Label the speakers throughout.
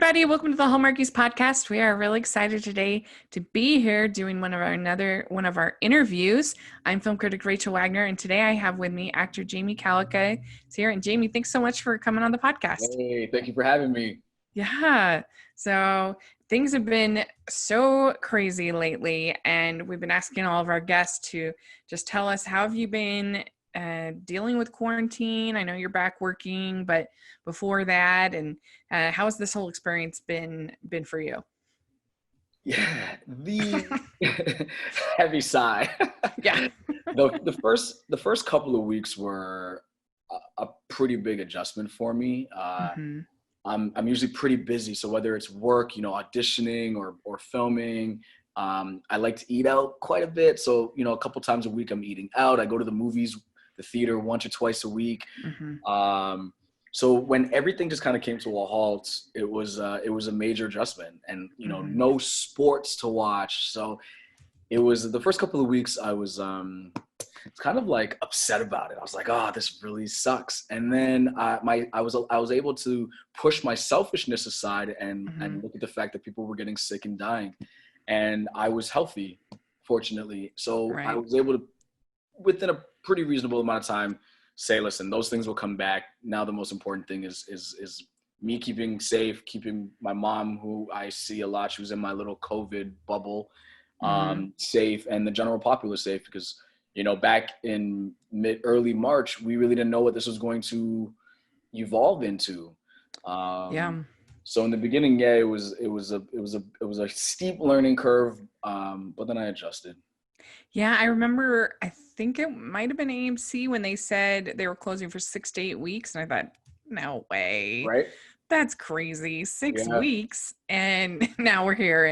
Speaker 1: everybody. Welcome to the Hallmarkies Podcast. We are really excited today to be here doing one of our interviews. I'm film critic Rachel Wagner, and today I have with me actor Jaime Callica. Is here. And Jaime, thanks so much for coming on the podcast.
Speaker 2: Hey, thank you for having me.
Speaker 1: Yeah. So things have been so crazy lately, and we've been asking all of our guests to just tell us, how have you been dealing with quarantine? I know you're back working, but before that, and how has this whole experience been for you?
Speaker 2: Yeah, the heavy sigh.
Speaker 1: Yeah.
Speaker 2: The first couple of weeks were a pretty big adjustment for me. I'm usually pretty busy, so whether it's work, auditioning or filming, I like to eat out quite a bit. So a couple times a week I'm eating out. I go to the movies, the theater once or twice a week. So when everything just kind of came to a halt, it was a major adjustment, and no sports to watch. So it was the first couple of weeks I was kind of like upset about it. I was like, oh, this really sucks. And then I was able to push my selfishness aside and look at the fact that people were getting sick and dying, and I was healthy, fortunately. So I was able to, within a pretty reasonable amount of time, say, listen, those things will come back. Now the most important thing is me keeping safe, keeping my mom, who I see a lot, she was in my little COVID bubble, safe, and the general populace safe, because back in early March, we really didn't know what this was going to evolve into. So in the beginning, it was a steep learning curve, but then I adjusted.
Speaker 1: Yeah, I remember, I think it might have been AMC when they said they were closing for 6 to 8 weeks. And I thought, no way.
Speaker 2: Right?
Speaker 1: That's crazy. 6 weeks. And now we're here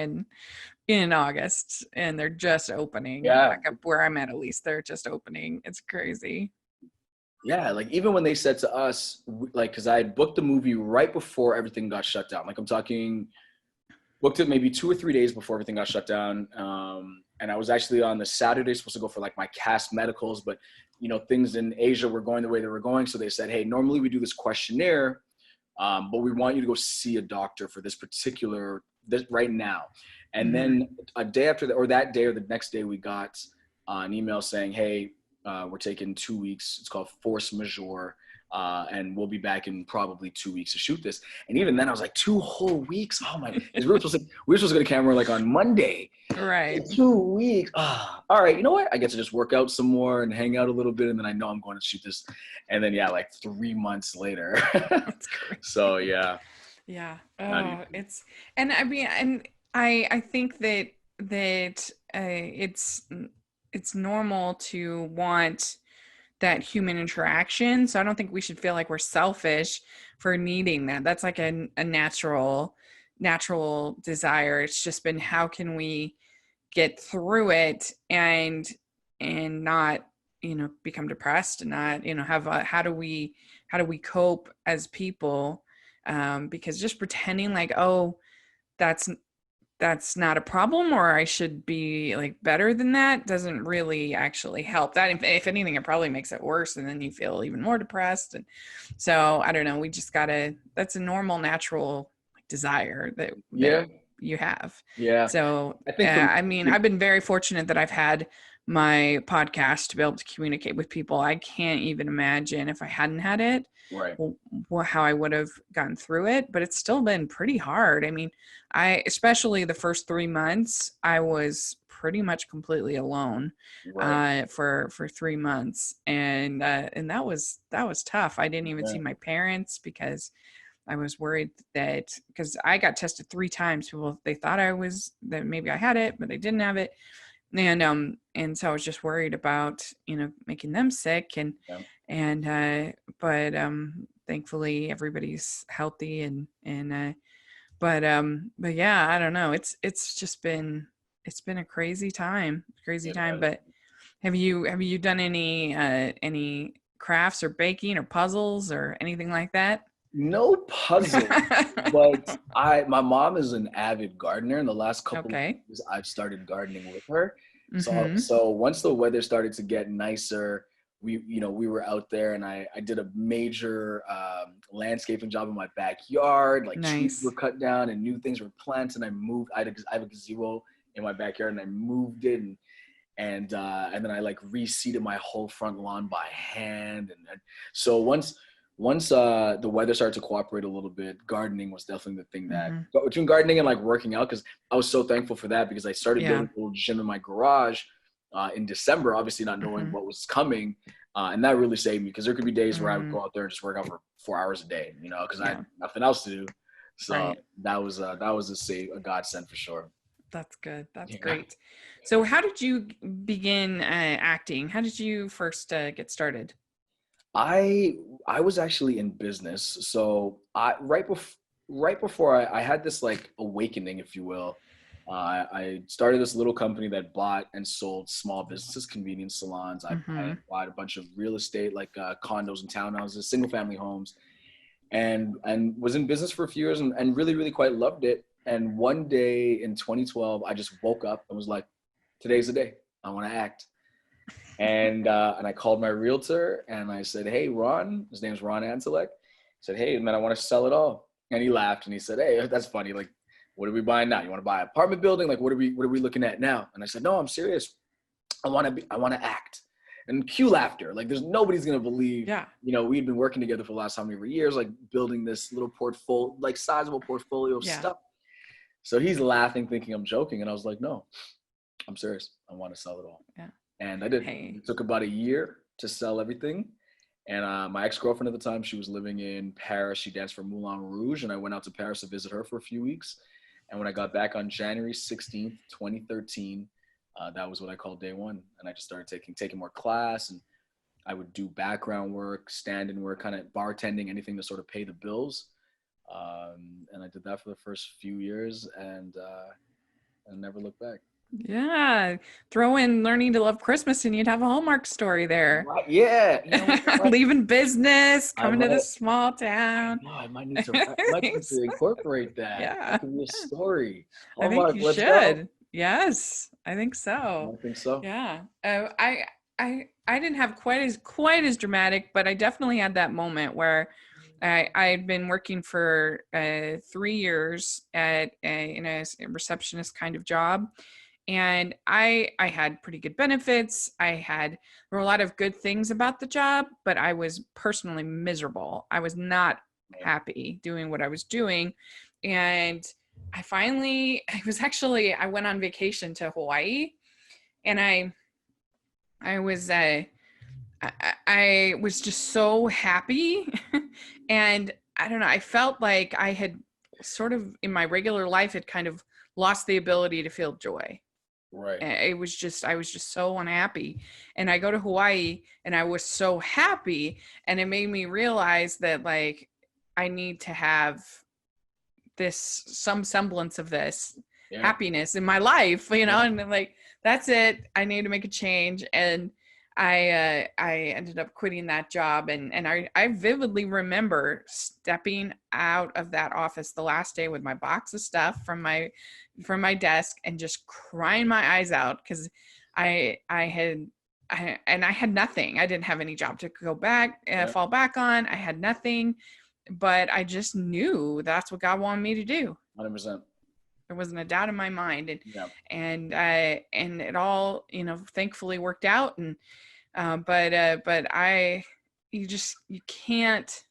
Speaker 1: in August, and they're just opening. Back up where I'm at least, they're just opening. It's crazy.
Speaker 2: Yeah, like even when they said to us, like, because I had booked the movie right before everything got shut down. Like I'm talking, booked it maybe 2 or 3 days before everything got shut down. And I was actually on the Saturday supposed to go for like my cast medicals, but things in Asia were going the way they were going. So they said, hey, normally we do this questionnaire, but we want you to go see a doctor for this right now. And then a day after that, or that day or the next day, we got an email saying, hey, we're taking 2 weeks. It's called force majeure. And we'll be back in probably 2 weeks to shoot this. And even then I was like, 2 whole weeks? Oh my, we were supposed to go to camera like on Monday.
Speaker 1: Right.
Speaker 2: 2 weeks. All right. You know what? I get to just work out some more and hang out a little bit. And then I know I'm going to shoot this. And then, like 3 months later.
Speaker 1: That's crazy.
Speaker 2: So yeah.
Speaker 1: Yeah. Oh, I think that it's normal to want that human interaction. So I don't think we should feel like we're selfish for needing that. That's like a natural desire. It's just been, how can we get through it and not, become depressed, and not, how do we cope as people? Because just pretending like, oh, that's not a problem, or I should be like better than that, doesn't really actually help. That, if anything, it probably makes it worse, and then you feel even more depressed. And so I don't know, we just that's a normal, natural desire that you have.
Speaker 2: Yeah.
Speaker 1: So I think I've been very fortunate that I've had my podcast to be able to communicate with people. I can't even imagine if I hadn't had it, how I would have gotten through it. But it's still been pretty hard. I mean, especially the first 3 months, I was pretty much completely alone for 3 months, and that was tough. I didn't even see my parents because I was worried because I got tested 3 times. They thought that maybe I had it, but they didn't have it. And so I was just worried about, making them sick, but thankfully everybody's healthy, but yeah, I don't know. It's been a crazy time. But have you done any crafts or baking or puzzles or anything like that?
Speaker 2: No puzzle, but my mom is an avid gardener. In the last couple of years, I've started gardening with her. So once the weather started to get nicer, we were out there, and I did a major landscaping job in my backyard. Like trees were cut down and new things were planted. And I moved. I have a gazebo in my backyard, and I moved it, and then I like reseeded my whole front lawn by hand. And so once the weather started to cooperate a little bit, gardening was definitely the thing that between gardening and like working out, because I was so thankful for that, because I started building a little gym in my garage in December, obviously not knowing what was coming. And that really saved me, because there could be days where I would go out there and just work out for 4 hours a day, because I had nothing else to do. So that was a godsend for sure.
Speaker 1: That's good. That's great. So how did you begin acting? How did you first get started?
Speaker 2: I was actually in business. So right before I had this like awakening, if you will. I started this little company that bought and sold small businesses, convenience salons. I bought a bunch of real estate, like condos and townhouses, single family homes, and was in business for a few years and really, really quite loved it. And one day in 2012, I just woke up and was like, today's the day. I want to act. And I called my realtor and I said, hey, Ron, his name's Ron Antelek. I said, hey, man, I want to sell it all. And he laughed and he said, hey, that's funny. Like, what are we buying now? You want to buy an apartment building? Like, what are we looking at now? And I said, no, I'm serious. I want to act. And cue laughter. Like, there's nobody's going to believe, we'd been working together for the last how many years, like building this little portfolio, like sizable portfolio of stuff. So he's laughing, thinking I'm joking. And I was like, no, I'm serious. I want to sell it all. Yeah. And I did. It took about a year to sell everything. And my ex-girlfriend at the time, she was living in Paris. She danced for Moulin Rouge. And I went out to Paris to visit her for a few weeks. And when I got back on January 16th, 2013, that was what I called day one. And I just started taking more class. And I would do background work, stand-in work, kind of bartending, anything to sort of pay the bills. And I did that for the first few years and never looked back.
Speaker 1: Yeah. Throw in learning to love Christmas and you'd have a Hallmark story there.
Speaker 2: Yeah.
Speaker 1: Leaving business, coming to this small town.
Speaker 2: I might need to incorporate that. Yeah. That could be a story.
Speaker 1: Hallmark, I think you should. Go. Yes, I think so.
Speaker 2: I think so.
Speaker 1: Yeah. I didn't have quite as dramatic, but I definitely had that moment where I had been working for 3 years in a receptionist kind of job. And I had pretty good benefits. There were a lot of good things about the job, but I was personally miserable. I was not happy doing what I was doing. And I went on vacation to Hawaii, and I was just so happy. And I don't know, I felt like I had sort of in my regular life had kind of lost the ability to feel joy.
Speaker 2: Right.
Speaker 1: I was just so unhappy. And I go to Hawaii and I was so happy, and it made me realize that like I need to have some semblance of this happiness in my life, and like, that's it. I need to make a change. And I ended up quitting that job. And I vividly remember stepping out of that office the last day with my box of stuff from my desk and just crying my eyes out, because I had nothing. I didn't have any job to go back, fall back on. I had nothing, but I just knew that's what God wanted me to do.
Speaker 2: 100%.
Speaker 1: There wasn't a doubt in my mind. And it all, thankfully worked out. And, you can't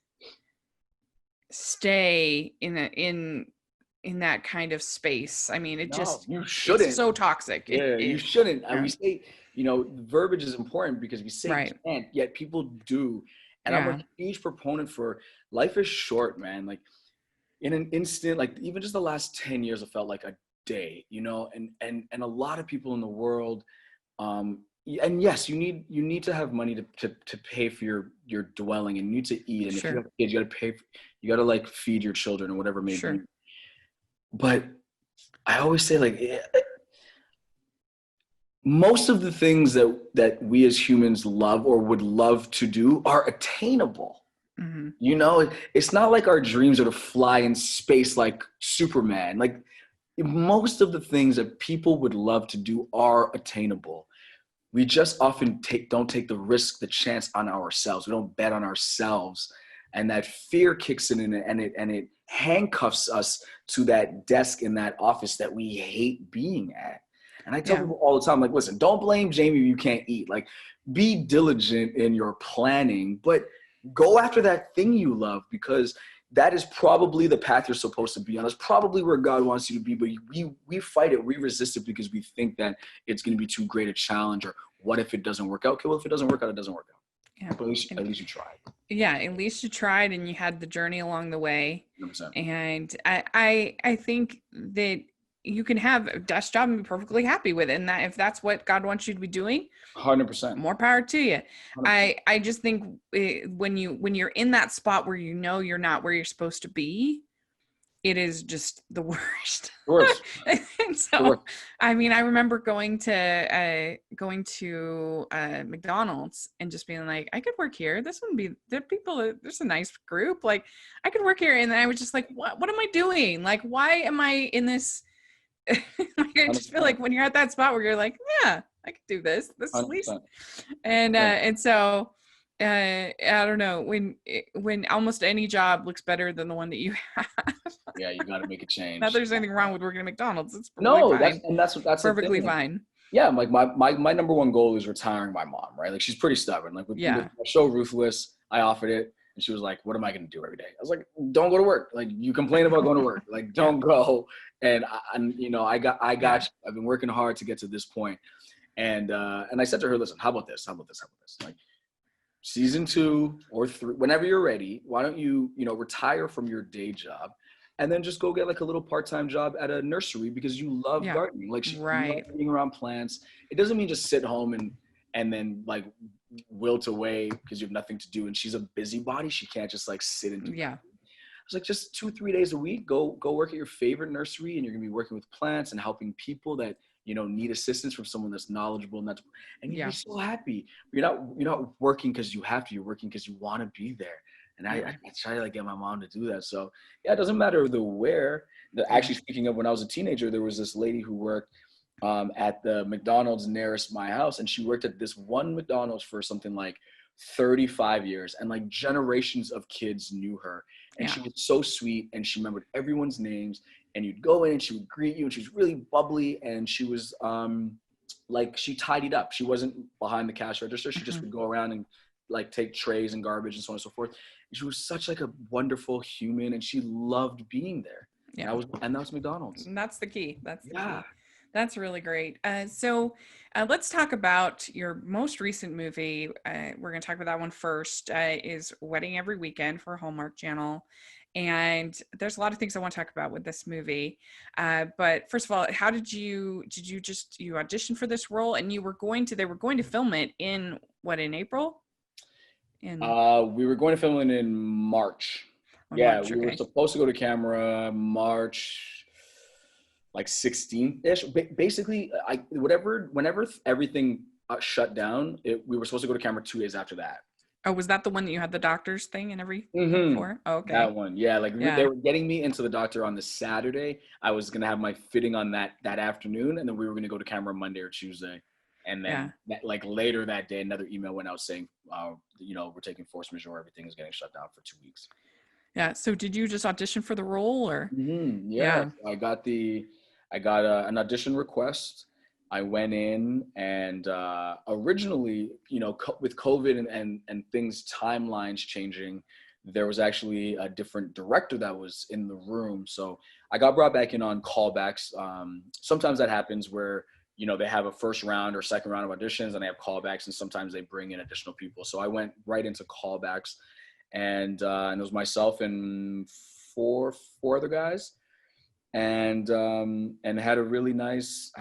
Speaker 1: stay in that kind of space. I mean, you shouldn't. It's so toxic.
Speaker 2: You shouldn't. And we say, verbiage is important because we say you can't, yet people do. And I'm a huge proponent for life is short, man. Like in an instant, like even just the last 10 years, it felt like a day, and a lot of people in the world, and yes, you need to have money to pay for your dwelling, and you need to eat. And if you have kids, you got to like feed your children or whatever it may be. But I always say, like, most of the things that we as humans love or would love to do are attainable. Mm-hmm. It's not like our dreams are to fly in space like Superman. Like, most of the things that people would love to do are attainable. we just often don't take the risk, the chance on ourselves. We don't bet on ourselves. And that fear kicks in and it handcuffs us to that desk in that office that we hate being at. And I tell people all the time, like, listen, don't blame Jamie if you can't eat. Like, be diligent in your planning, but go after that thing you love, because that is probably the path you're supposed to be on. That's probably where God wants you to be. But we fight it, we resist it because we think that it's going to be too great a challenge, or what if it doesn't work out? Okay, well, if it doesn't work out, it doesn't work out. Yeah. But at least you tried.
Speaker 1: Yeah, at least you tried, and you had the journey along the way.
Speaker 2: 100%.
Speaker 1: And I think that you can have a desk job and be perfectly happy with it. And that if that's what God wants you to be doing,
Speaker 2: 100%,
Speaker 1: more power to you.
Speaker 2: 100%.
Speaker 1: I just think when you're in that spot where you know you're not where you're supposed to be, it is just the worst. And so, I mean, I remember going to McDonald's and just being like, I could work here. This wouldn't be, there's a nice group. Like, I could work here. And then I was just like, what am I doing? Like, why am I in this? Like, I just feel like when you're at that spot where you're like, yeah, I could do this at least. And so, I don't know, when almost any job looks better than the one that you have.
Speaker 2: Yeah, you got to make a change.
Speaker 1: Not there's anything wrong with working at McDonald's. It's fine.
Speaker 2: That's
Speaker 1: perfectly fine.
Speaker 2: Yeah, like my number one goal is retiring my mom, right? Like, she's pretty stubborn. Like with my show Ruthless, I offered it, and she was like, "What am I going to do every day?" I was like, "Don't go to work. Like, you complain about going to work. Like, don't go." And I got you. I've been working hard to get to this point. And I said to her, "Listen, how about this? Like, season 2 or 3, whenever you're ready, why don't you retire from your day job, and then just go get like a little part-time job at a nursery, because you love gardening. Like, you love being around plants. It doesn't mean just sit home and then like wilt away because you have nothing to do." And she's a busybody. She can't just like sit and do it. I was like, just 2-3 days a week, go work at your favorite nursery, and you're gonna be working with plants and helping people that need assistance from someone that's knowledgeable, and you'll be so happy. You're not working because you have to. You're working because you want to be there. And I try to like get my mom to do that. So yeah, it doesn't matter the where. Actually, speaking of when I was a teenager, there was this lady who worked at the McDonald's nearest my house, and she worked at this one McDonald's for something like 35 years, and like generations of kids knew her. And she was so sweet, and she remembered everyone's names. And you'd go in and she would greet you, and she was really bubbly, and she was like, she tidied up. She wasn't behind the cash register. She just would go around and like take trays and garbage and so on and so forth. And she was such like a wonderful human, and she loved being there. Yeah. And that was McDonald's.
Speaker 1: And that's the key. That's the key. That's really great. So let's talk about your most recent movie. We're going to talk about that one first. Is Wedding Every Weekend for Hallmark Channel. And there's a lot of things I want to talk about with this movie. But first of all, how did you audition for this role? And they were going to film it in April?
Speaker 2: We were going to film it in March. We were supposed to go to camera March, like 16th-ish. Basically, whenever everything shut down, we were supposed to go to camera 2 days after that.
Speaker 1: Oh, was that the one that you had the doctor's thing and everything for? Oh, okay.
Speaker 2: That one. Yeah. Like they were getting me into the doctor on the Saturday. I was going to have my fitting on that afternoon. And then we were going to go to camera Monday or Tuesday. And then like later that day, another email went out saying, we're taking force majeure. Everything is getting shut down for 2 weeks.
Speaker 1: Yeah. So did you just audition for the role or?
Speaker 2: Mm-hmm. Yeah. I got an audition request. I went in, and originally, with COVID and things, timelines changing, there was actually a different director that was in the room. So I got brought back in on callbacks. Sometimes that happens where, they have a first round or second round of auditions and they have callbacks, and sometimes they bring in additional people. So I went right into callbacks, and it was myself and four other guys. And had a really nice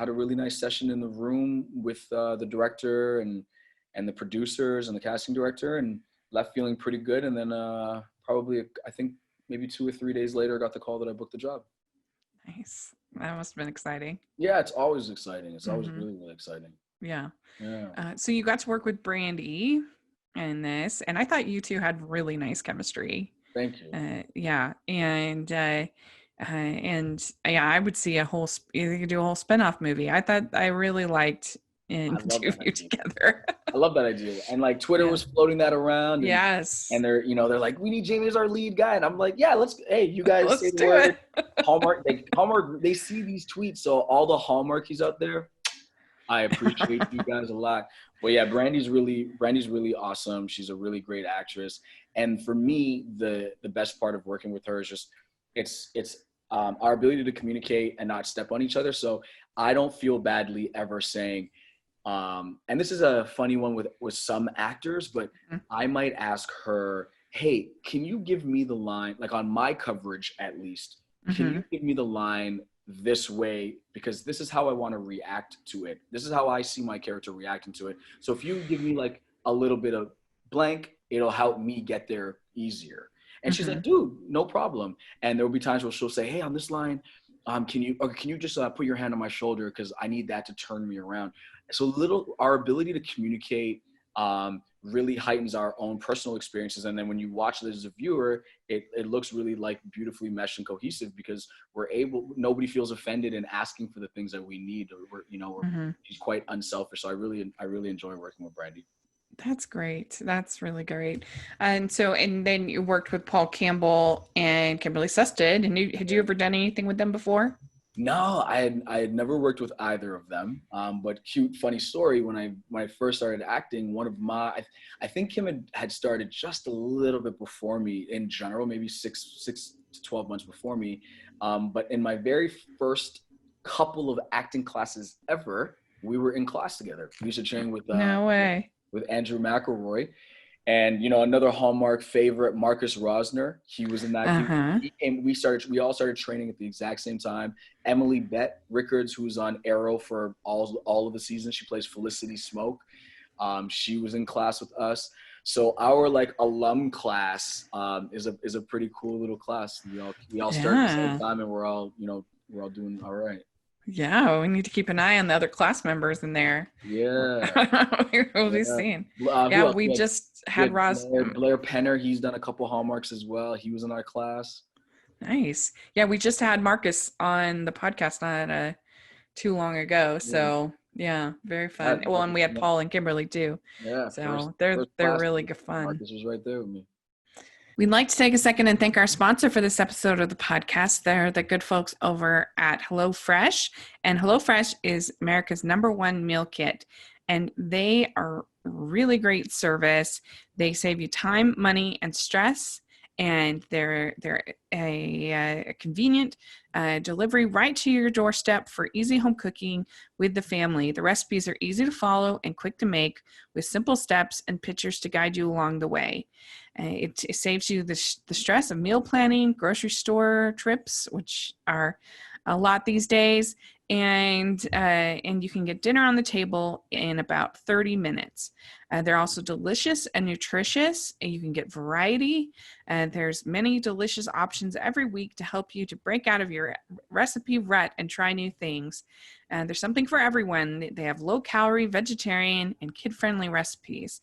Speaker 2: session in the room with the director and the producers and the casting director, and left feeling pretty good. And then probably I think maybe 2 or 3 days later, I got the call that I booked the job.
Speaker 1: Nice. That must have been exciting.
Speaker 2: Yeah, it's always exciting. It's always really, really exciting.
Speaker 1: Yeah. So you got to work with Brandy in this, and I thought you two had really nice chemistry.
Speaker 2: Thank you.
Speaker 1: I would see you could do a whole spinoff movie. I really liked and
Speaker 2: I love
Speaker 1: two of
Speaker 2: that
Speaker 1: you
Speaker 2: idea.
Speaker 1: together.
Speaker 2: I love that idea. And like Twitter
Speaker 1: Yeah.
Speaker 2: was floating that around,
Speaker 1: Yes.
Speaker 2: and they're like, we need Jamie as our lead guy, and I'm like, yeah, hey, you guys say
Speaker 1: Let's
Speaker 2: the
Speaker 1: do
Speaker 2: word.
Speaker 1: it.
Speaker 2: Hallmark, they see these tweets, so all the Hallmarkies out there, I appreciate you guys a lot. But yeah, Brandy's really awesome. She's a really great actress, and for me, the best part of working with her is just it's our ability to communicate and not step on each other. So I don't feel badly ever saying, and this is a funny one with some actors, but I might ask her, hey, can you give me the line, like on my coverage at least, can you give me the line this way, because this is how I want to react to it. This is how I see my character reacting to it. So if you give me like a little bit of blank, it'll help me get there easier. And she's like, dude, no problem. And there will be times where she'll say, hey, on this line, can you just put your hand on my shoulder, because I need that to turn me around. So our ability to communicate really heightens our own personal experiences. And then when you watch it as a viewer, it looks really like beautifully meshed and cohesive, because nobody feels offended in asking for the things that we need. She's quite unselfish. So I really enjoy working with Brandy.
Speaker 1: That's great. That's really great. And then you worked with Paul Campbell and Kimberly Susted. And had you ever done anything with them before?
Speaker 2: No, I had never worked with either of them. But cute, funny story. When I first started acting, I think Kim had started just a little bit before me in general, maybe 6 to 12 months before me. But in my very first couple of acting classes ever, we were in class together. We used to train with
Speaker 1: No way.
Speaker 2: with Andrew McElroy. And another Hallmark favorite, Marcus Rosner, he was in that. We all started training at the exact same time. Emily Bett Rickards, who's on Arrow for all of the seasons, she plays Felicity Smoke. She was in class with us. So our like alum class is a pretty cool little class. We all start at the same time, and we're all doing all right.
Speaker 1: Yeah, we need to keep an eye on the other class members in there.
Speaker 2: Yeah.
Speaker 1: We'll be seeing. We just had Ross.
Speaker 2: Blair Penner, he's done a couple Hallmarks as well. He was in our class.
Speaker 1: Nice. Yeah, we just had Marcus on the podcast not too long ago. So yeah, very fun. Well, and we had Paul and Kimberly too.
Speaker 2: Yeah.
Speaker 1: So they're really good fun.
Speaker 2: Marcus was right there with me.
Speaker 1: We'd like to take a second and thank our sponsor for this episode of the podcast. They're the good folks over at HelloFresh. And HelloFresh is America's #1 meal kit. And they are really great service. They save you time, money, and stress. And they're a convenient delivery right to your doorstep for easy home cooking with the family. The recipes are easy to follow and quick to make, with simple steps and pictures to guide you along the way. It saves you the stress of meal planning, grocery store trips, which are a lot these days, and you can get dinner on the table in about 30 minutes. They're also delicious and nutritious, and you can get variety. There's many delicious options every week to help you to break out of your recipe rut and try new things. There's something for everyone. They have low-calorie, vegetarian, and kid-friendly recipes.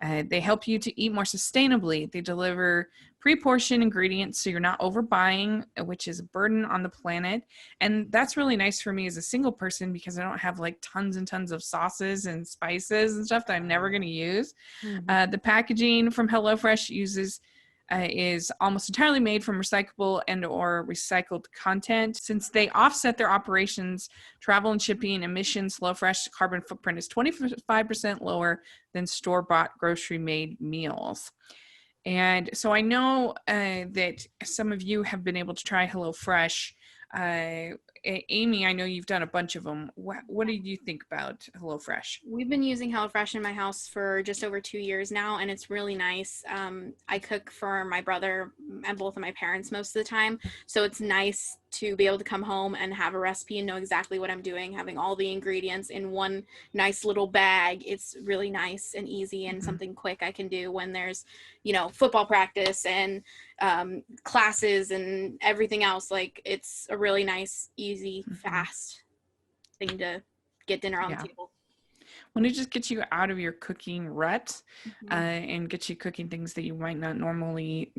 Speaker 1: They help you to eat more sustainably. They deliver pre-portioned ingredients so you're not overbuying, which is a burden on the planet. And that's really nice for me as a single person, because I don't have like tons and tons of sauces and spices and stuff that I'm never going to use. The packaging from HelloFresh is almost entirely made from recyclable and or recycled content. Since they offset their operations, travel and shipping emissions, HelloFresh carbon footprint is 25% lower than store-bought grocery-made meals. And so I know that some of you have been able to try HelloFresh. Amy, I know you've done a bunch of them. What do you think about HelloFresh?
Speaker 3: We've been using HelloFresh in my house for just over 2 years now, and it's really nice. I cook for my brother and both of my parents most of the time, so it's nice to be able to come home and have a recipe and know exactly what I'm doing, having all the ingredients in one nice little bag. It's really nice and easy and something quick I can do when there's, football practice and classes and everything else. Like, it's a really nice, easy, fast thing to get dinner on the table.
Speaker 1: When it just gets you out of your cooking rut and gets you cooking things that you might not normally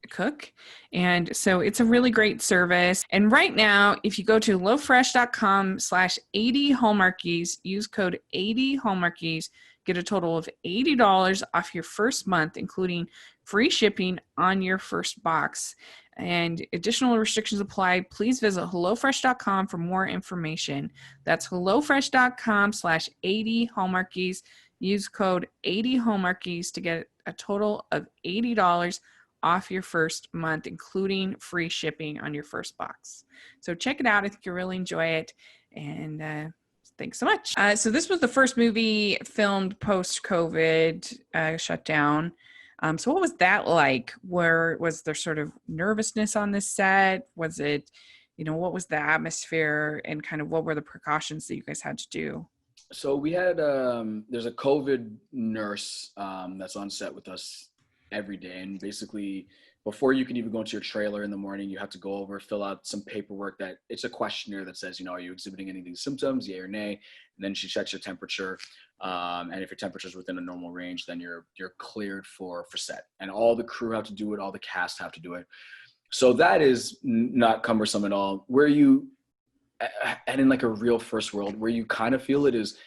Speaker 1: cook. And so it's a really great service. And right now, if you go to HelloFresh.com/80Hallmarkies, use code 80Hallmarkies, get a total of $80 off your first month, including free shipping on your first box. And additional restrictions apply. Please visit HelloFresh.com for more information. That's HelloFresh.com/80Hallmarkies. Use code 80Hallmarkies to get a total of $80 off your first month, including free shipping on your first box. So check it out. I think you'll really enjoy it. And thanks so much. So this was the first movie filmed post-COVID shutdown. So what was that like? Was there sort of nervousness on this set? Was it, what was the atmosphere and kind of what were the precautions that you guys had to do?
Speaker 2: So we had, there's a COVID nurse that's on set with us every day. And basically, before you can even go into your trailer in the morning, you have to go over, fill out some paperwork that it's a questionnaire that says, are you exhibiting any of these symptoms, yay or nay? And then she checks your temperature. And if your temperature is within a normal range, then you're cleared for set. And all the crew have to do it. All the cast have to do it. So that is not cumbersome at all. And in like a real first world, where you kind of feel it is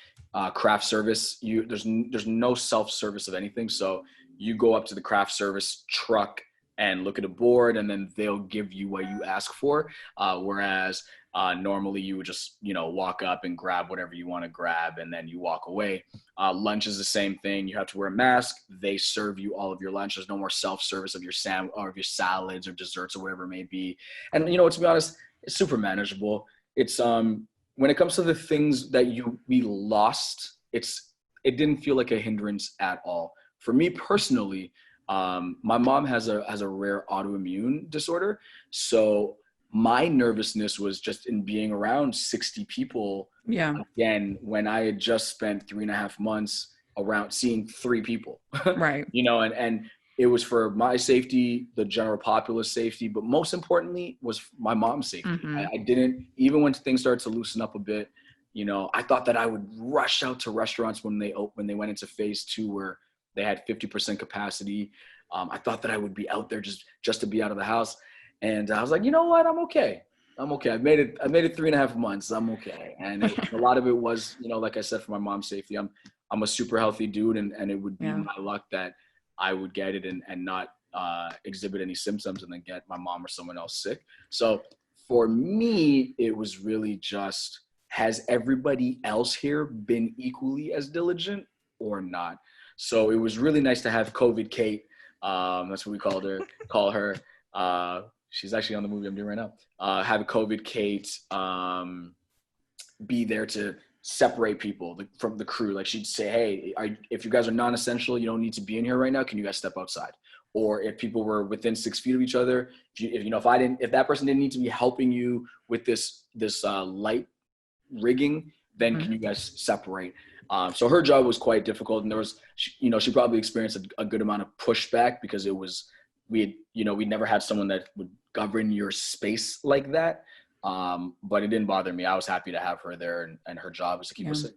Speaker 2: craft service. There's no self-service of anything. So you go up to the craft service truck and look at a board, and then they'll give you what you ask for. Whereas normally you would just, walk up and grab whatever you want to grab, and then you walk away. Lunch is the same thing. You have to wear a mask. They serve you all of your lunch. There's no more self-service of your or of your salads or desserts or whatever it may be. And to be honest, it's super manageable. It's when it comes to the things that we lost, it didn't feel like a hindrance at all. For me personally, my mom has a rare autoimmune disorder. So my nervousness was just in being around 60 people.
Speaker 1: Yeah.
Speaker 2: Again, when I had just spent 3.5 months around seeing 3 people.
Speaker 1: Right.
Speaker 2: And it was for my safety, the general populace safety, but most importantly was my mom's safety.
Speaker 1: Mm-hmm.
Speaker 2: I didn't, even when things started to loosen up a bit, I thought that I would rush out to restaurants when they went into phase 2, where they had 50% capacity. I thought that I would be out there just to be out of the house. And I was like, you know what? I'm okay. I've made it 3.5 months. I'm okay. And a lot of it was, like I said, for my mom's safety. I'm a super healthy dude, and it would be my luck that I would get it and not exhibit any symptoms and then get my mom or someone else sick. So for me, it was really just, has everybody else here been equally as diligent or not? So it was really nice to have COVID Kate. That's what we call her. She's actually on the movie I'm doing right now. Have COVID Kate be there to separate people from the crew. Like, she'd say, hey, if you guys are non-essential, you don't need to be in here right now. Can you guys step outside? Or if people were within 6 feet of each other, if that person didn't need to be helping you with this light rigging, then can you guys separate? So her job was quite difficult, and there was, she probably experienced a good amount of pushback because we'd never had someone that would govern your space like that. But it didn't bother me. I was happy to have her there, and her job was to keep us safe.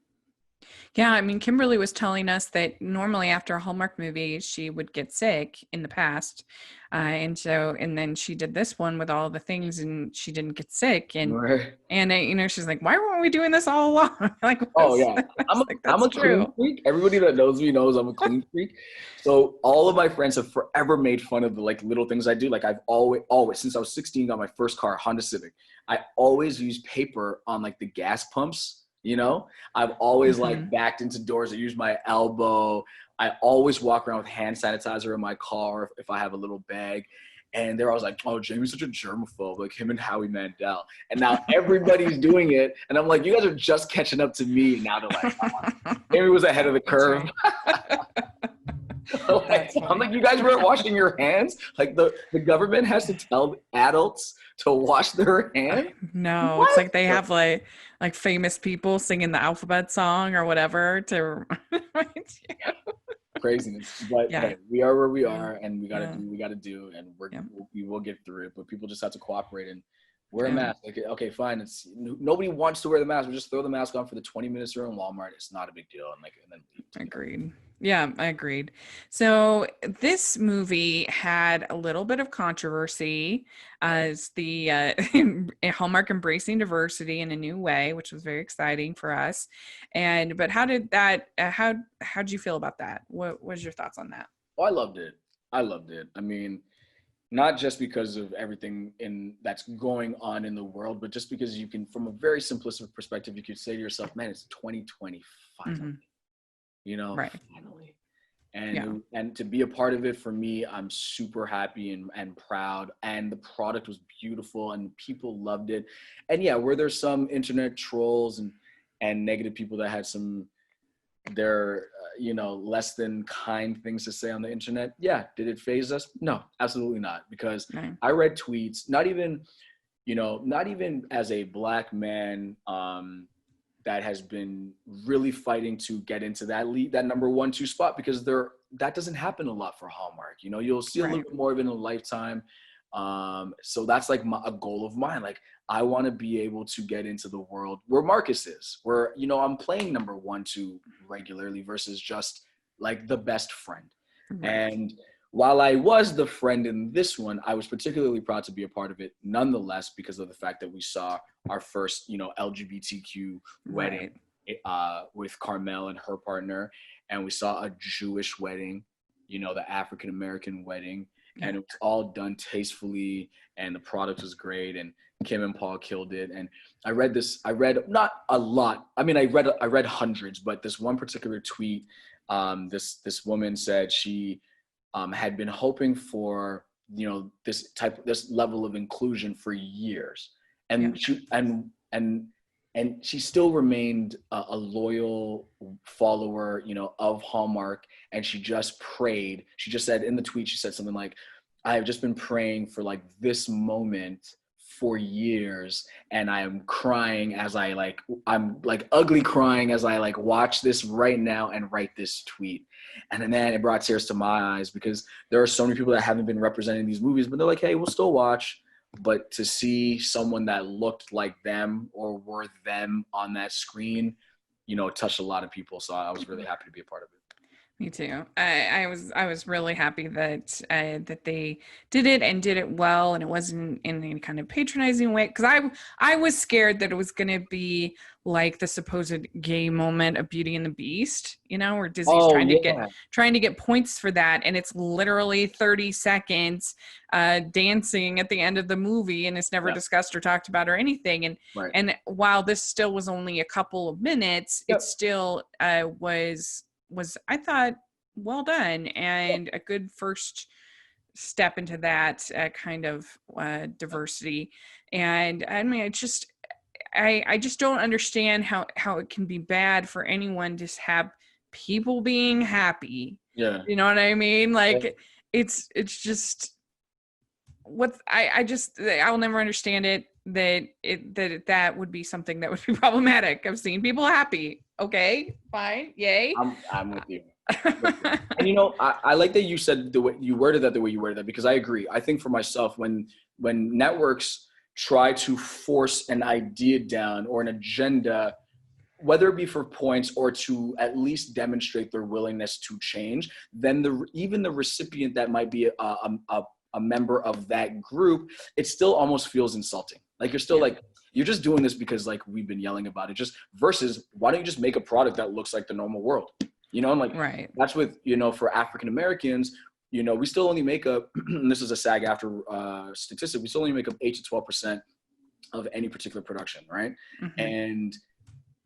Speaker 1: Yeah, I mean, Kimberly was telling us that normally after a Hallmark movie, she would get sick in the past. And then she did this one with all the things and she didn't get sick. And,
Speaker 2: right.
Speaker 1: and she's like, why weren't we doing this all along? Like,
Speaker 2: oh yeah, I'm a clean freak. Everybody that knows me knows I'm a clean freak. So all of my friends have forever made fun of the little things I do. Like, I've always, since I was 16, got my first car, Honda Civic. I always use paper on the gas pumps. I've always backed into doors. I use my elbow. I always walk around with hand sanitizer in my car if I have a little bag. And they're always like, oh, Jamie's such a germaphobe, like him and Howie Mandel. And now everybody's doing it. And I'm like, you guys are just catching up to me. Now they're like, oh, Jamie was ahead of the curve. I'm like, you guys weren't washing your hands? Like, the government has to tell adults to wash their hands?
Speaker 1: No, what? It's like they have like famous people singing the alphabet song or whatever to
Speaker 2: craziness. But hey, we are where we are, and we gotta do, and we will get through it. But people just have to cooperate and Wear a mask. Like, okay, fine. It's nobody wants to wear the mask. We just throw the mask on for the 20 minutes you're in Walmart. It's not a big deal. And then leave.
Speaker 1: Agreed. Yeah, I agreed. So this movie had a little bit of controversy as the Hallmark embracing diversity in a new way, which was very exciting for us. But how did that? How'd you feel about that? What was your thoughts on that?
Speaker 2: Oh, I loved it. I mean, not just because of everything that's going on in the world, but just because you can, from a very simplistic perspective, you could say to yourself, man, it's 2025.
Speaker 1: Mm-hmm. Right.
Speaker 2: Finally. And to be a part of it, for me, I'm super happy and proud, and the product was beautiful and people loved it. And yeah, were there some internet trolls and negative people that had some less than kind things to say on the internet? Yeah. Did it faze us? No, absolutely not. Because I read tweets, not even as a Black man, that has been really fighting to get into that number 1-2 spot, because that doesn't happen a lot for Hallmark. You'll see a little bit more of it in a lifetime. So that's like a goal of mine. Like, I want to be able to get into the world where Marcus is, where, I'm playing number 1-2 regularly versus just like the best friend. Right. And while I was the friend in this one, I was particularly proud to be a part of it nonetheless, because of the fact that we saw our first, LGBTQ wedding with Carmel and her partner. And we saw a Jewish wedding, the African-American wedding. And it was all done tastefully, and the product was great, and Kim and Paul killed it. And I read not a lot. I mean, I read hundreds, but this one particular tweet, this woman said she had been hoping for, this level of inclusion for years. And she still remained a loyal follower, of Hallmark. And she just prayed. She just said in the tweet, she said something like, I have just been praying for like this moment for years, and I am crying I'm ugly crying as I watch this right now and write this tweet. And then it brought tears to my eyes, because there are so many people that haven't been representing these movies, but they're like, hey, we'll still watch. But to see someone that looked like them or were them on that screen, touched a lot of people. So I was really happy to be a part of it.
Speaker 1: Me too. I was really happy that they did it and did it well, and it wasn't in any kind of patronizing way. Because I was scared that it was going to be like the supposed gay moment of Beauty and the Beast, where Disney's trying to get points for that, and it's literally 30 seconds dancing at the end of the movie, and it's never discussed or talked about or anything. And while this still was only a couple of minutes, it still was I thought well done, and a good first step into that kind of diversity. And I mean, I just don't understand how it can be bad for anyone to have people being happy.
Speaker 2: Yeah,
Speaker 1: you know what I mean? Like, it's just what I'll never understand it. That would be something that would be problematic. I've seen people happy. Okay, fine, yay.
Speaker 2: I'm with you. And I like that you said the way you worded that, because I agree. I think for myself, when networks try to force an idea down or an agenda, whether it be for points or to at least demonstrate their willingness to change, then even the recipient that might be a member of that group, it still almost feels insulting. Like, you're still like, you're just doing this because like we've been yelling about it, just versus why don't you just make a product that looks like the normal world, and like, that's with, for African Americans, we still only make up, and this is a SAG-AFTRA statistic, we still only make up 8 to 12% of any particular production. Right. Mm-hmm.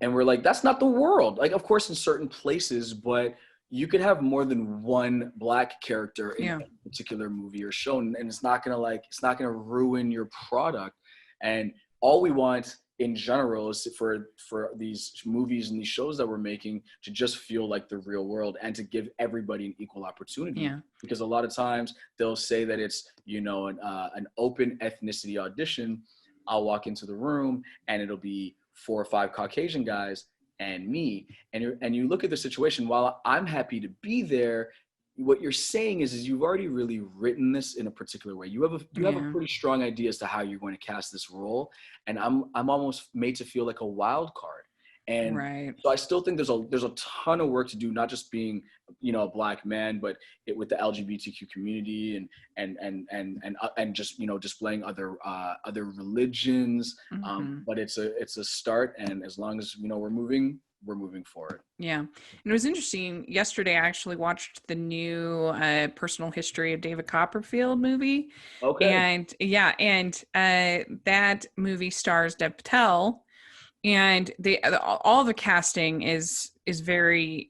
Speaker 2: And we're like, that's not the world. Like, of course, in certain places, but you could have more than one Black character in a particular movie or show, and it's not gonna ruin your product. And all we want in general is for these movies and these shows that we're making to just feel like the real world, and to give everybody an equal opportunity. Yeah. Because a lot of times they'll say that it's, an open ethnicity audition. I'll walk into the room and it'll be 4 or 5 Caucasian guys and me. And you look at the situation, while I'm happy to be there, what you're saying is you've already really written this in a particular way. You have a pretty strong idea as to how you're going to cast this role, and I'm almost made to feel like a wild card. And so I still think there's a ton of work to do, not just being, a Black man, but with the LGBTQ community and just, displaying other religions. But it's a start, and as long as we're moving forward.
Speaker 1: Yeah. And it was interesting. Yesterday, I actually watched the new Personal History of David Copperfield movie.
Speaker 2: Okay.
Speaker 1: And that movie stars Dev Patel, and all the casting is very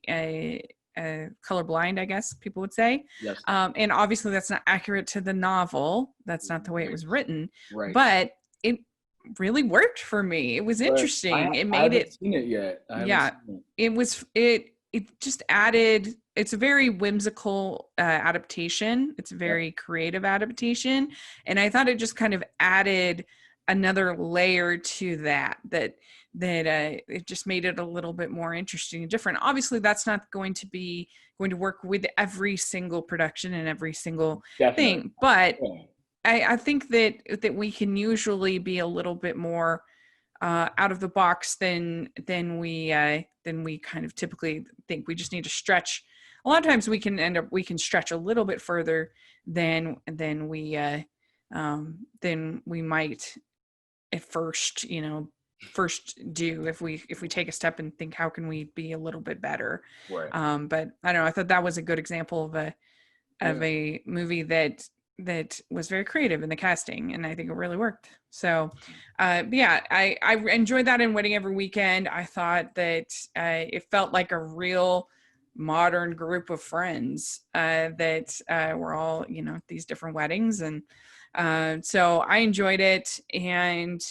Speaker 1: colorblind, I guess people would say.
Speaker 2: Yes.
Speaker 1: And obviously that's not accurate to the novel. That's not the way it was written.
Speaker 2: Right.
Speaker 1: But it really worked for me. It was interesting.
Speaker 2: I haven't seen it yet.
Speaker 1: It just added, it's a very whimsical adaptation. It's a very creative adaptation. And I thought it just kind of added another layer to that it just made it a little bit more interesting and different. Obviously that's not going to work with every single production and every single thing, but I think that we can usually be a little bit more out of the box than we kind of typically think. We just need to stretch. A lot of times we can stretch a little bit further than we might at first do if we take a step and think, how can we be a little bit better?
Speaker 2: Right.
Speaker 1: But I don't know, I thought that was a good example of a movie that was very creative in the casting, and I think it really worked. So I enjoyed that in Wedding Every Weekend. I thought that it felt like a real modern group of friends that were all these different weddings, and so I enjoyed it, and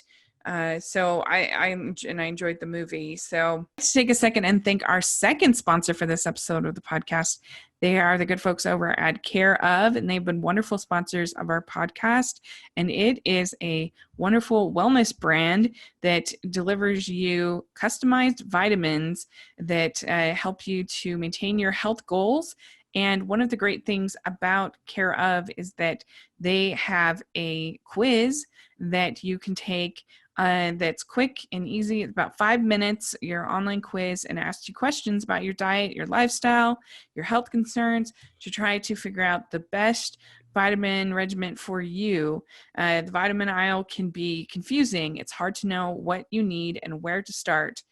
Speaker 1: so I enjoyed the movie. So let's take a second and thank our second sponsor for this episode of the podcast. They are the good folks over at Care Of, and they've been wonderful sponsors of our podcast. And it is a wonderful wellness brand that delivers you customized vitamins that help you to maintain your health goals. And one of the great things about Care Of is that they have a quiz that you can take that's quick and easy. It's about 5 minutes, your online quiz, and asks you questions about your diet, your lifestyle, your health concerns, to try to figure out the best vitamin regimen for you. The vitamin aisle can be confusing. It's hard to know what you need and where to start.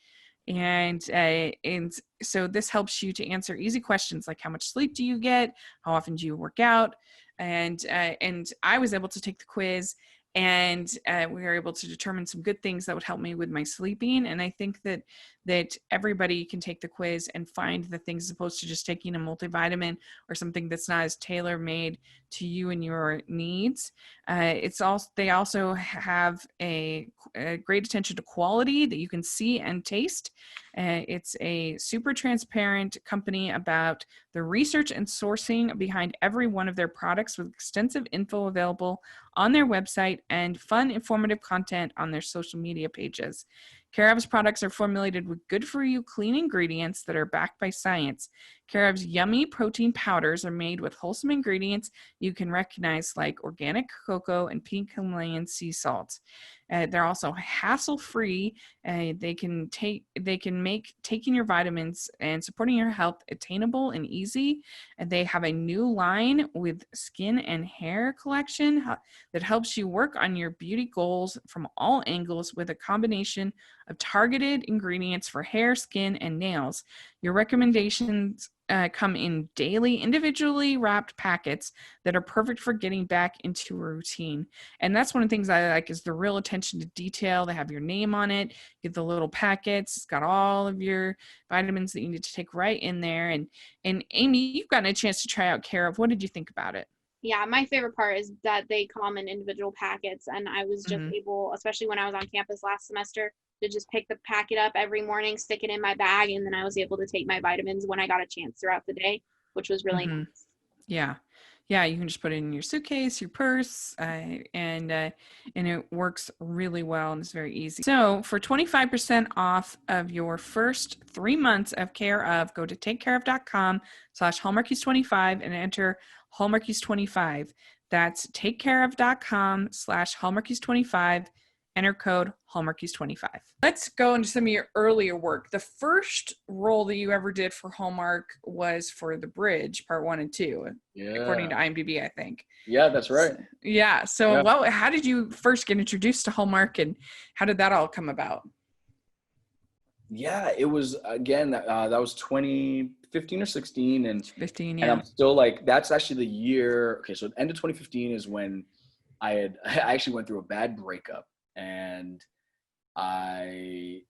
Speaker 1: And so this helps you to answer easy questions like, how much sleep do you get? How often do you work out? And I was able to take the quiz, and we were able to determine some good things that would help me with my sleeping. And I think that everybody can take the quiz and find the things, as opposed to just taking a multivitamin or something that's not as tailor-made to you and your needs. They also have a great attention to quality that you can see and taste. It's a super transparent company about the research and sourcing behind every one of their products, with extensive info available on their website and fun, informative content on their social media pages. Care Of's products are formulated with good-for-you clean ingredients that are backed by science. Care Of's yummy protein powders are made with wholesome ingredients you can recognize, like organic cocoa and pink Himalayan sea salt. They're also hassle-free. They can make taking your vitamins and supporting your health attainable and easy. And they have a new line with skin and hair collection that helps you work on your beauty goals from all angles, with a combination of targeted ingredients for hair, skin, and nails. Your recommendations come in daily, individually wrapped packets that are perfect for getting back into a routine. And that's one of the things I like, is the real attention to detail. They have your name on it, get the little packets. It's got all of your vitamins that you need to take right in there. And Amy, you've gotten a chance to try out Care Of. What did you think about it?
Speaker 3: Yeah, my favorite part is that they come in individual packets, and I was just able, especially when I was on campus last semester, to just pick the packet up every morning, stick it in my bag, and then I was able to take my vitamins when I got a chance throughout the day, which was really nice.
Speaker 1: Yeah. yeah, you can just put it in your suitcase, your purse, and it works really well and it's very easy. So for 25% off of your first 3 months of Care of, go to takecareof.com/Hallmarkies25 and enter Hallmarkies25. That's takecareof.com/Hallmarkies25. Enter code Hallmarkies25. Let's go into some of your earlier work. The first role that you ever did for Hallmark was for The Bridge, part 1 and 2, according to IMDb, I think.
Speaker 2: Yeah, that's right.
Speaker 1: So how did you first get introduced to Hallmark, and how did that all come about?
Speaker 2: Yeah, it was, again, that was 2015 or 16. And
Speaker 1: 15,
Speaker 2: and I'm still like, that's actually the year. Okay, so the end of 2015 is when I actually went through a bad breakup. And I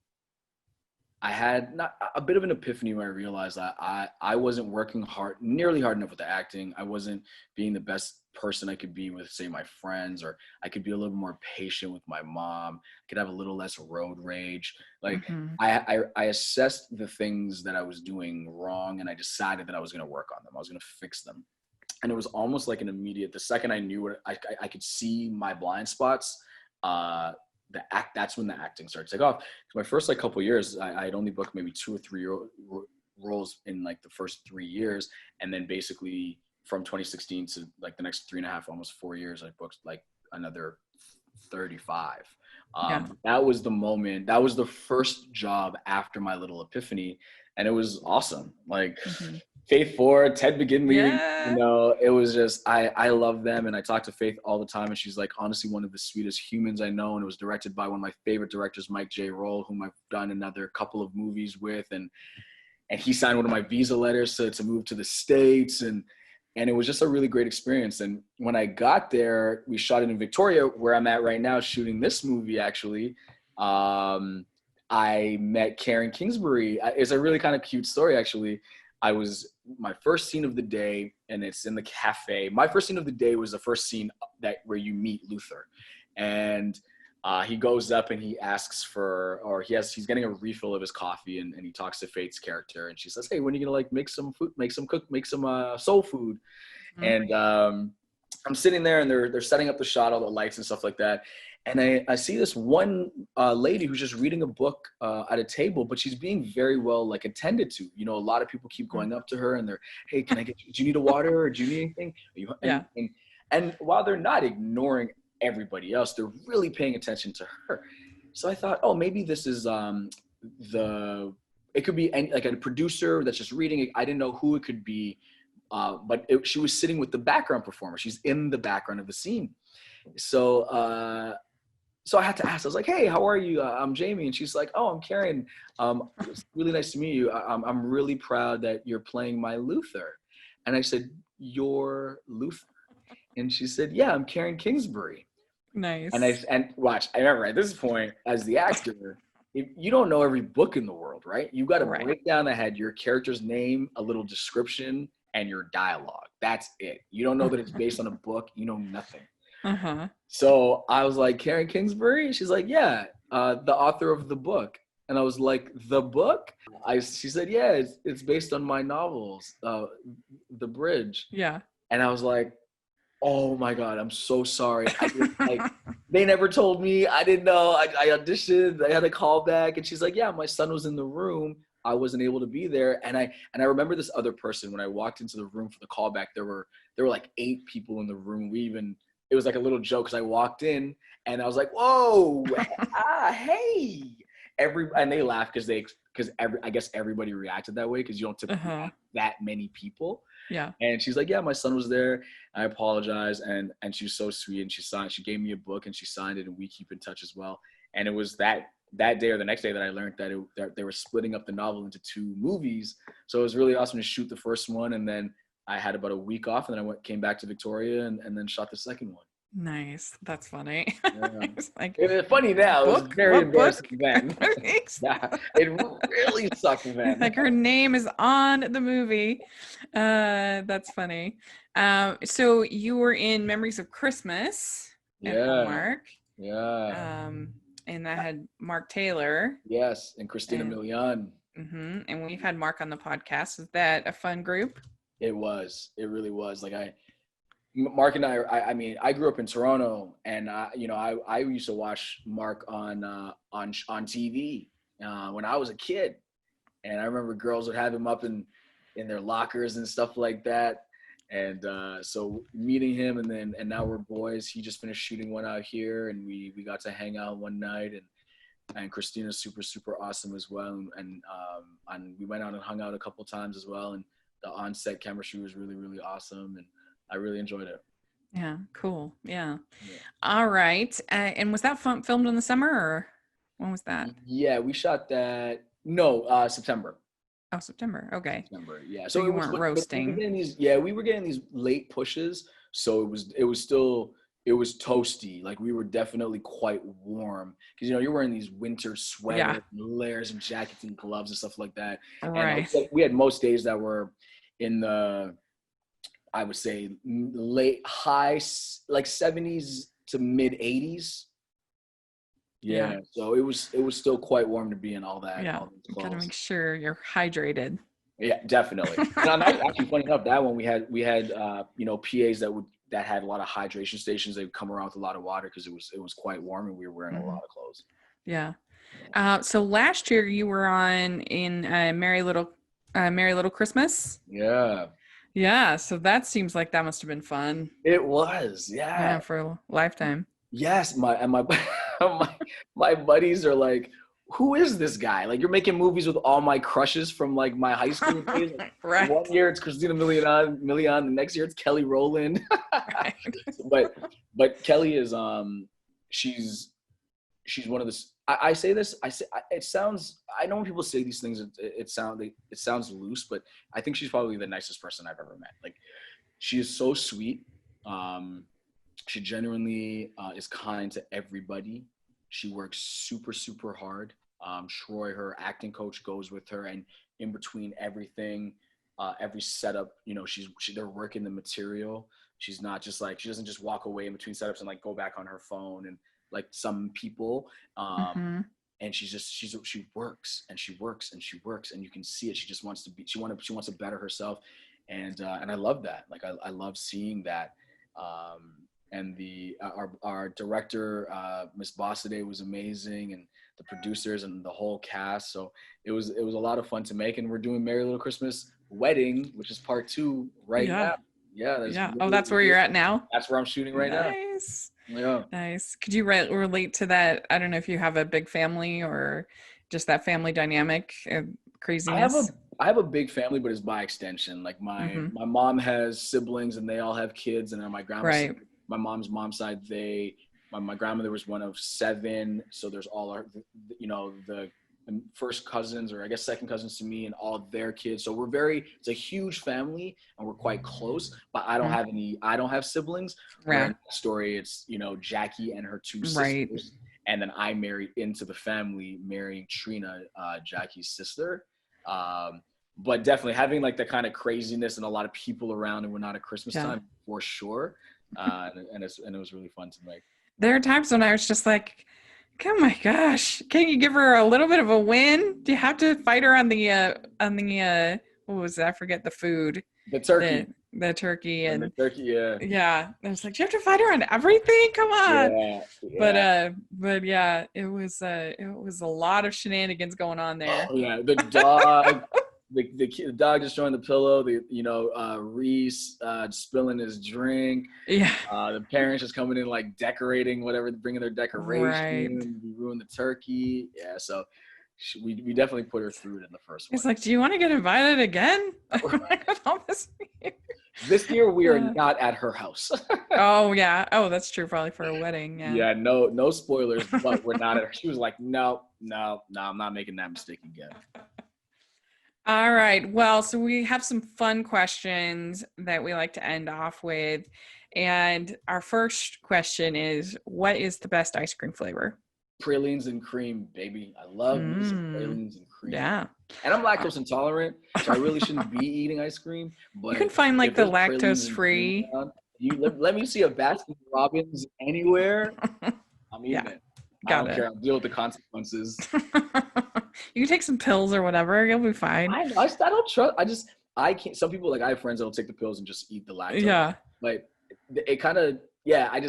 Speaker 2: had not a bit of an epiphany where I realized that I wasn't working nearly hard enough with the acting. I wasn't being the best person I could be with, say, my friends, or I could be a little more patient with my mom. I could have a little less road rage. Like I assessed the things that I was doing wrong, and I decided that I was going to work on them. I was going to fix them. And it was almost like an immediate, the second I knew it, I could see my blind spots. That's when the acting started to take off. My first couple of years, I'd only booked maybe 2 or 3 roles in the first 3 years, and then basically from 2016 to the next 3.5, almost 4 years, I booked another 35. That was the moment. That was the first job after my little epiphany, and it was awesome. Faith Ford, Ted McGinley, it was just, I love them. And I talk to Faith all the time, and she's honestly one of the sweetest humans I know. And it was directed by one of my favorite directors, Mike J. Roll, whom I've done another couple of movies with. And he signed one of my visa letters to move to the States. And it was just a really great experience. And when I got there, we shot it in Victoria, where I'm at right now, shooting this movie, actually. I met Karen Kingsbury. It's a really kind of cute story, actually. My first scene of the day, and it's in the cafe. My first scene of the day was the first scene where you meet Luther, and he goes up and he asks he's getting a refill of his coffee, and he talks to Faith's character, and she says, "Hey, when are you gonna make some food, make some soul food?" And I'm sitting there, and they're setting up the shot, all the lights and stuff like that. And I see this one lady who's just reading a book at a table, but she's being very well attended to. A lot of people keep going up to her, and they're, "Hey, do you need a water, or do you need anything?" And while they're not ignoring everybody else, they're really paying attention to her. So I thought, oh, maybe this is it could be a producer that's just reading it. I didn't know who it could be, but she was sitting with the background performer. She's in the background of the scene. So I had to ask. I was like, "Hey, how are you? I'm Jamie." And she's like, "Oh, I'm Karen. It's really nice to meet you. I'm really proud that you're playing my Luther." And I said, "You're Luther?" And she said, "Yeah, I'm Karen Kingsbury."
Speaker 1: Nice.
Speaker 2: And watch, I remember at this point, as the actor, you don't know every book in the world, right? You got to break down ahead your character's name, a little description, and your dialogue. That's it. You don't know that it's based on a book. You know nothing. So I was like, "Karen Kingsbury?" She's like, "Yeah, the author of the book." And I was like, "The book?" She said, "Yeah, it's based on my novels, The Bridge."
Speaker 1: Yeah.
Speaker 2: And I was like, "Oh my God, I'm so sorry. They never told me. I didn't know. I auditioned. I had a call back." And she's like, "Yeah, my son was in the room. I wasn't able to be there." And I remember this other person, when I walked into the room for the callback, there were 8 people in the room. It was a little joke, because I walked in and I was like, "Whoa, hey." And they laughed because I guess everybody reacted that way, because you don't typically have that many people.
Speaker 1: Yeah.
Speaker 2: And she's like, "Yeah, my son was there. I apologize." And she was so sweet, and she gave me a book and she signed it, and we keep in touch as well. And it was that day or the next day that I learned that they were splitting up the novel into 2 movies. So it was really awesome to shoot the first one, and then I had about a week off, and then came back to Victoria and then shot the second one.
Speaker 1: Nice. That's funny.
Speaker 2: Yeah.
Speaker 1: It's
Speaker 2: funny now. It was very embarrassing then. Yeah, it really sucked then.
Speaker 1: Her name is on the movie. That's funny. So you were in Memories of Christmas at Hallmark.
Speaker 2: Yeah.
Speaker 1: And that had Mark Taylor.
Speaker 2: Yes, and Christina Milian.
Speaker 1: And we've had Mark on the podcast. Is that a fun group?
Speaker 2: It was. It really was. Mark and I mean, I grew up in Toronto, and I used to watch Mark on TV when I was a kid, and I remember girls would have him up in their lockers and stuff like that. And so meeting him, and now we're boys. He just finished shooting one out here, and we got to hang out one night, and Christina's super awesome as well, and we went out and hung out a couple times as well, and the on-set chemistry was really awesome, and I really enjoyed it.
Speaker 1: Yeah, cool. Yeah. All right. And was that filmed in the summer, or when was that?
Speaker 2: Yeah, we shot that. No, September.
Speaker 1: Oh, September. Okay.
Speaker 2: September. Yeah.
Speaker 1: So you weren't roasting.
Speaker 2: We were getting these late pushes, so it was toasty. Like, we were definitely quite warm because you're wearing these winter sweaters, and layers and jackets and gloves and stuff like that.
Speaker 1: Right.
Speaker 2: And we had most days that were in the, I would say, high, like 70s to mid 80s. Yeah. So it was still quite warm to be in all that.
Speaker 1: Yeah. You gotta make sure you're hydrated.
Speaker 2: Yeah, definitely. And actually, funny enough, that one we had PAs that had a lot of hydration stations. They would come around with a lot of water because it was quite warm, and we were wearing a lot of clothes.
Speaker 1: Yeah. So last year you were in Merry Little Christmas.
Speaker 2: Yeah.
Speaker 1: Yeah. So that seems like that must have been fun.
Speaker 2: It was. Yeah.
Speaker 1: For a lifetime.
Speaker 2: Yes. My my buddies are like, who is this guy? Like, you're making movies with all my crushes from like my high school days.
Speaker 1: Right.
Speaker 2: One year it's Christina Milian. The next year it's Kelly Rowland. Right. But Kelly is she's one of the. I say this. It sounds. I know when people say these things, it sounds loose, but I think she's probably the nicest person I've ever met. Like, she is so sweet. She genuinely is kind to everybody. She works super hard. Troy, her acting coach, goes with her, and in between everything, every setup, they're working the material. She's not just like, she doesn't just walk away in between setups and like go back on her phone and like some people. And she works and she works and she works, and you can see it. She just wants to be. She wants to better herself, and I love that. Like, I love seeing that. And our director, Miss Bossade, was amazing, and the producers and the whole cast. So it was a lot of fun to make, and we're doing Merry Little Christmas Wedding, which is part 2 right now. Yeah.
Speaker 1: Really, that's where you're at now?
Speaker 2: That's where I'm shooting right now.
Speaker 1: Nice.
Speaker 2: Yeah.
Speaker 1: Nice. Could you relate to that? I don't know if you have a big family or just that family dynamic craziness.
Speaker 2: I have a big family, but it's by extension. Like my mom has siblings, and they all have kids, and then my grandma, my mom's side, my grandmother was one of 7. So there's all our, the first cousins, or I guess second cousins to me, and all their kids. So it's a huge family, and we're quite close, but I don't have siblings.
Speaker 1: Right.
Speaker 2: Story, it's, Jackie and her 2 sisters. Right. And then I married into the family, marrying Trina, Jackie's sister. But definitely having like the kind of craziness and a lot of people around, and we're not at Christmas time for sure. And it was really fun to make. There
Speaker 1: are times when I was just like, oh my gosh, can't you give her a little bit of a win? Do you have to fight her on the what was that? I forget the food.
Speaker 2: The turkey.
Speaker 1: The turkey and
Speaker 2: the turkey, yeah.
Speaker 1: Yeah. I was like, do you have to fight her on everything? Come on. Yeah. But yeah, it was a lot of shenanigans going on there.
Speaker 2: Oh, yeah. The dog. The dog destroying the pillow, Reese spilling his drink.
Speaker 1: Yeah.
Speaker 2: The parents just coming in like decorating whatever, bringing their decoration. Right. We ruined the turkey. Yeah, so we definitely put her through it in the first one.
Speaker 1: It's like, do you want to get invited again?
Speaker 2: This year we are not at her house.
Speaker 1: Oh yeah. Oh, that's true. Probably for a wedding. Yeah.
Speaker 2: Yeah. No spoilers, but we're not at her. She was like, no, I'm not making that mistake again.
Speaker 1: All right. Well, so we have some fun questions that we like to end off with. And our first question is, what is the best ice cream flavor?
Speaker 2: Pralines and cream, baby. I love pralines and cream.
Speaker 1: Yeah.
Speaker 2: And I'm lactose intolerant, so I really shouldn't be eating ice cream. But
Speaker 1: you can find like the lactose free.
Speaker 2: Let me see a Baskin Robbins anywhere. I'm eating it. I don't care. I'll deal with the consequences.
Speaker 1: You can take some pills or whatever. You'll be fine.
Speaker 2: I don't trust. I can't. Some people, like, I have friends that'll take the pills and just eat the lactose.
Speaker 1: Yeah.
Speaker 2: But it kind of, yeah, I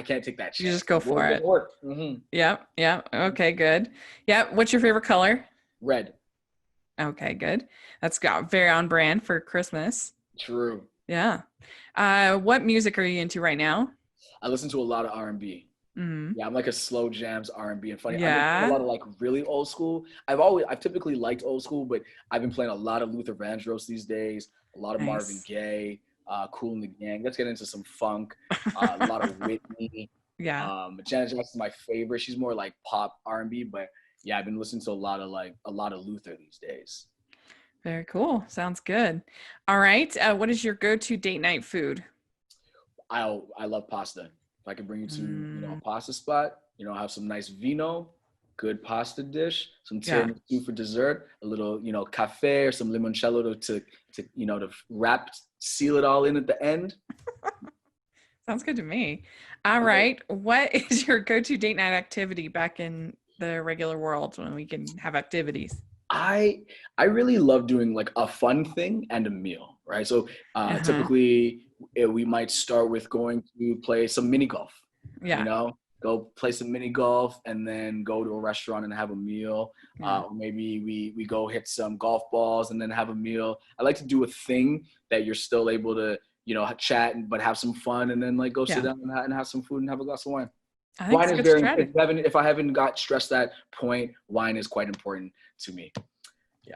Speaker 2: can't take that chance.
Speaker 1: You just go for it.
Speaker 2: Mm-hmm.
Speaker 1: Yeah. Okay, good. Yeah. What's your favorite color?
Speaker 2: Red.
Speaker 1: Okay, good. That's got very on brand for Christmas.
Speaker 2: True.
Speaker 1: Yeah. What music are you into right now?
Speaker 2: I listen to a lot of R&B.
Speaker 1: Mm-hmm.
Speaker 2: Yeah, I'm like a slow jams R&B and funny. I've been playing
Speaker 1: Yeah.
Speaker 2: a lot of like really old school. I've typically liked old school, but I've been playing a lot of Luther Vandross these days, a lot of Marvin
Speaker 1: Nice.
Speaker 2: Gaye, Kool and the Gang. Let's get into some funk, a lot of Whitney.
Speaker 1: Yeah.
Speaker 2: Janet Jackson's my favorite. She's more like pop R&B, but yeah, I've been listening to a lot of Luther these days.
Speaker 1: Very cool. Sounds good. All right. What is your go-to date night food?
Speaker 2: I love pasta. If I could bring you to a pasta spot, have some nice vino, good pasta dish, some tiramisu for dessert, a little cafe or some limoncello to seal it all in at the end.
Speaker 1: Sounds good to me. All right. What is your go-to date night activity back in the regular world when we can have activities?
Speaker 2: I really love doing like a fun thing and a meal, right? So typically we might start with going to play some mini golf.
Speaker 1: Yeah.
Speaker 2: Go play some mini golf and then go to a restaurant and have a meal. Or maybe we go hit some golf balls and then have a meal. I like to do a thing that you're still able to, chat but have some fun and then like go sit down and have some food and have a glass of wine.
Speaker 1: I think
Speaker 2: Wine
Speaker 1: it's
Speaker 2: is
Speaker 1: very
Speaker 2: if I haven't got stressed that point, wine is quite important to me.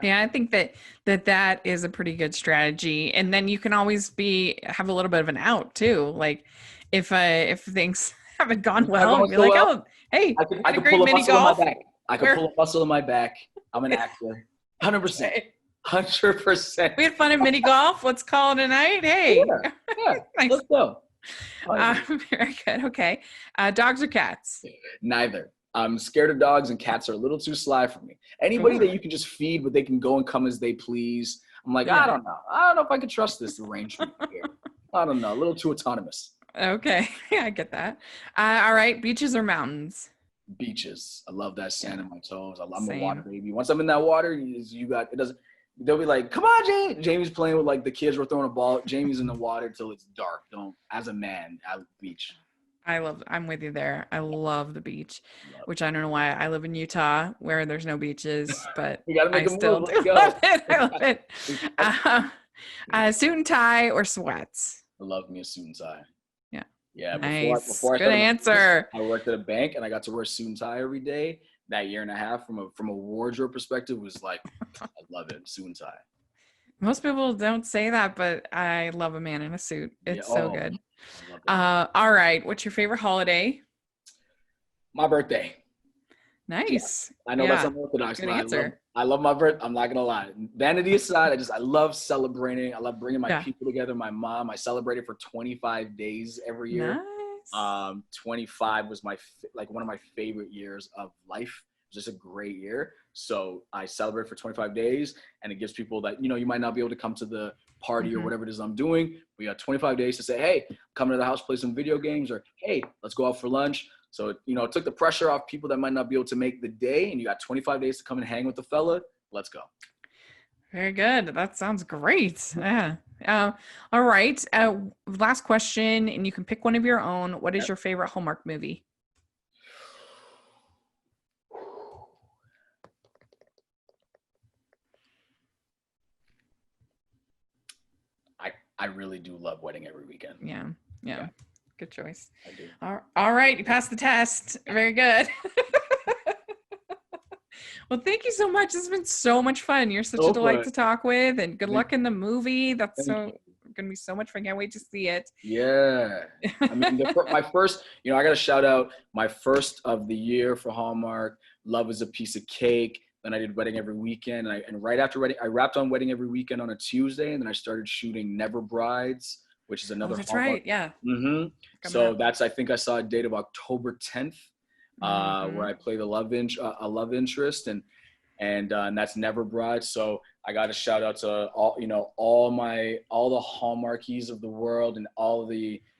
Speaker 1: Yeah, I think that is a pretty good strategy. And then you can always have a little bit of an out too. Like if things haven't gone well, be like, oh, hey,
Speaker 2: I could pull a muscle in my back. I could pull a muscle in my back. I'm an actor. 100%. 100%.
Speaker 1: We had fun at mini golf. Let's call it a night. Hey.
Speaker 2: Yeah. Nice. Let's go.
Speaker 1: Very good. Okay. Dogs or cats?
Speaker 2: Neither. I'm scared of dogs and cats are a little too sly for me. Anybody that you can just feed, but they can go and come as they please. I'm like, I don't know. I don't know if I could trust this arrangement here. I don't know. A little too autonomous.
Speaker 1: Okay. Yeah, I get that. All right. Beaches or mountains?
Speaker 2: Beaches. I love that sand in my toes. I'm a water baby. Once I'm in that water, they'll be like, come on, Jamie. Jamie's playing with like the kids were throwing a ball. Jamie's in the water till it's dark. As a man, at the beach. I'm
Speaker 1: with you there. I love the beach, which I don't know why. I live in Utah where there's no beaches, but I still do love it. I love it. Suit and tie or sweats?
Speaker 2: I love me a suit and tie.
Speaker 1: Yeah.
Speaker 2: Nice. Before
Speaker 1: good answer.
Speaker 2: I worked at a bank and I got to wear a suit and tie every day. That year and a half from a wardrobe perspective was like, I love it, suit and tie.
Speaker 1: Most people don't say that, but I love a man in a suit. It's so good. All right. What's your favorite holiday?
Speaker 2: My birthday.
Speaker 1: Nice.
Speaker 2: I know that's unorthodox,
Speaker 1: good
Speaker 2: but
Speaker 1: answer.
Speaker 2: I love my birthday. I'm not gonna lie. Vanity aside, I love celebrating. I love bringing my people together. My mom. I celebrated for 25 days every year.
Speaker 1: Nice.
Speaker 2: 25 was one of my favorite years of life. It was just a great year. So I celebrate for 25 days, and it gives people that you might not be able to come to the party or whatever it is I'm doing. We got 25 days to say, hey, come to the house, play some video games, or hey, let's go out for lunch. So, it took the pressure off people that might not be able to make the day, and you got 25 days to come and hang with the fella. Let's go.
Speaker 1: Very good. That sounds great. Yeah. All right. Last question, and you can pick one of your own. What is your favorite Hallmark movie?
Speaker 2: I really do love Wedding Every Weekend.
Speaker 1: Yeah. Good choice.
Speaker 2: I do.
Speaker 1: All right. You passed the test. Very good. Well, thank you so much. This has been so much fun. You're such a delight to talk with, and good luck in the movie. That's going to be so much fun. Can't wait to see it.
Speaker 2: Yeah. I mean, my first, I got to shout out my first of the year for Hallmark, Love is a Piece of Cake. Then I did Wedding Every Weekend. And right after Wedding, I wrapped on Wedding Every Weekend on a Tuesday. And then I started shooting Never Brides, which is another
Speaker 1: that's
Speaker 2: Hallmark.
Speaker 1: Right. Yeah.
Speaker 2: So I think I saw a date of October 10th, where I play a love interest, and that's Never Bride. So I got to shout out to all the Hallmarkies of the world, and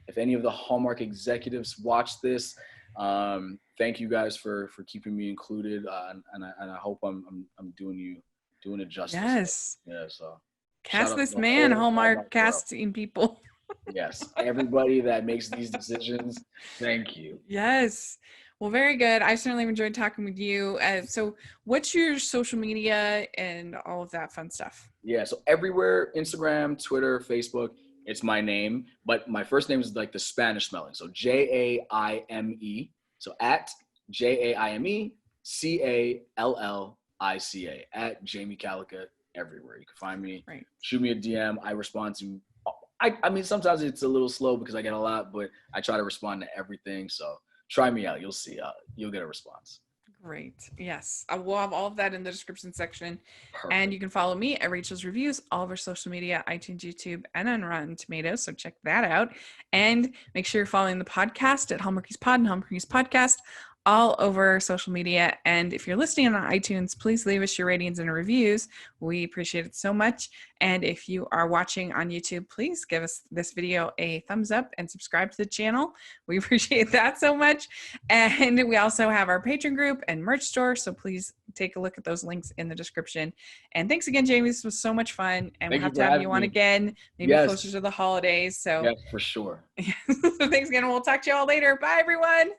Speaker 2: if any of the Hallmark executives watch this, thank you guys for keeping me included, and I hope I'm doing it justice.
Speaker 1: Yes.
Speaker 2: Yeah. So
Speaker 1: cast this man, Hallmark casting people.
Speaker 2: Yes. Everybody that makes these decisions, thank you.
Speaker 1: Yes. Well, very good. I certainly enjoyed talking with you. So what's your social media and all of that fun stuff?
Speaker 2: Yeah. So everywhere, Instagram, Twitter, Facebook, it's my name. But my first name is like the Spanish spelling. So Jaime. So at JAIME CALLICA at Jaime Callica everywhere. You can find me.
Speaker 1: Right.
Speaker 2: Shoot me a DM. I respond to I mean, sometimes it's a little slow because I get a lot, but I try to respond to everything. So try me out. You'll see. You'll get a response.
Speaker 1: Great. Yes. I will have all of that in the description section.
Speaker 2: Perfect.
Speaker 1: And you can follow me at Rachel's Reviews, all of our social media, iTunes, YouTube, and on Rotten Tomatoes. So check that out. And make sure you're following the podcast at Hallmarkies Pod and Hallmarkies Podcast all over social media. And if you're listening on iTunes, please leave us your ratings and reviews. We appreciate it so much. And if you are watching on YouTube, please give us this video a thumbs up and subscribe to the channel. We appreciate that so much. And we also have our Patreon group and merch store. So please take a look at those links in the description. And thanks again, Jaime. This was so much fun. And we'll have to have you on again, maybe closer to the holidays. So
Speaker 2: yeah, for sure.
Speaker 1: So thanks again. We'll talk to you all later. Bye, everyone.